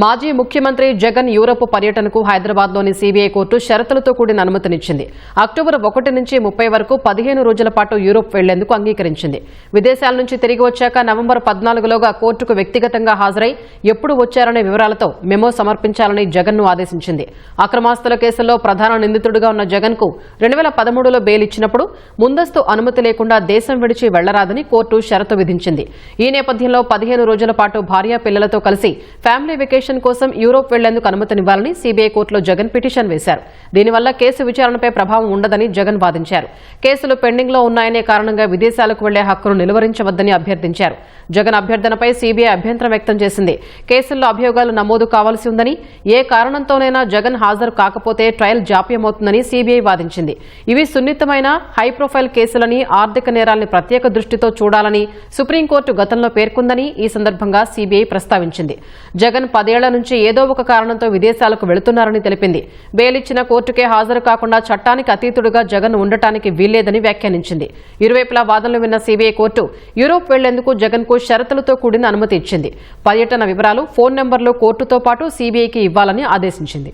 మాజీ ముఖ్యమంత్రి జగన్ యూరప్ పర్యటనకు హైదరాబాద్లోని సీబీఐ కోర్టు షరతులతో కూడిన అనుమతినిచ్చింది. అక్టోబర్ 1 నుంచి 30 వరకు 15 రోజుల పాటు యూరప్ వెళ్లేందుకు అంగీకరించింది. విదేశాల నుంచి తిరిగి వచ్చాక నవంబర్ 14లోగా కోర్టుకు వ్యక్తిగతంగా హాజరై ఎప్పుడు వచ్చారనే వివరాలతో మెమో సమర్పించాలని జగన్ను ఆదేశించింది. అక్రమాస్తుల కేసుల్లో ప్రధాన నిందితుడిగా ఉన్న జగన్కు 2013లో బెయిల్ ఇచ్చినప్పుడు ముందస్తు అనుమతి లేకుండా దేశం విడిచి వెళ్లరాదని కోర్టు షరతు విధించింది. ఈ నేపథ్యంలో 15 రోజుల పాటు భార్యా పిల్లలతో కలిసి ఫ్యామిలీ వెకేషన్ కోసం యూరోప్ వెళ్లేందుకు అనుమతినివ్వాలని సీబీఐ కోర్టులో జగన్ పిటిషన్ వేశారు. దీనివల్ల కేసు విచారణపై ప్రభావం ఉండదని జగన్ వాదించారు. కేసులు పెండింగ్ లో ఉన్నాయనే కారణంగా విదేశాలకు వెళ్లే హక్కును నిలువరించవద్దని అభ్యర్థించారు. జగన్ అభ్యర్థనపై సీబీఐ అభ్యంతరం వ్యక్తం చేసింది. కేసుల్లో అభియోగాలు నమోదు కావాల్సి ఉందని, ఏ కారణంతోనైనా జగన్ హాజరు కాకపోతే ట్రయల్ జాప్యమవుతుందని సీబీఐ వాదించింది. ఇవి సున్నితమైన హై ప్రొఫైల్ కేసులని, ఆర్థిక నేరాల్ని ప్రత్యేక దృష్టితో చూడాలని సుప్రీంకోర్టు గతంలో పేర్కొందని ఈ సందర్భంగా సీబీఐ ప్రస్తావించింది. జగన్ 10 ఏళ్ల నుంచి ఏదో ఒక కారణంతో విదేశాలకు వెళుతున్నారని తెలిపింది. బెయిల్ ఇచ్చిన కోర్టుకే హాజరు కాకుండా చట్టానికి అతీతుడుగా జగన్ ఉండటానికి వీల్లేదని వ్యాఖ్యానించింది. ఇరువైపులా వాదనలు విన్న సీబీఐ కోర్టు యూరోప్ వెళ్లేందుకు జగన్కు షరతులతో కూడిన అనుమతి ఇచ్చింది. పర్యటన వివరాలు, ఫోన్ నెంబర్లు కోర్టుతో పాటు సీబీఐకి ఇవ్వాలని ఆదేశించింది.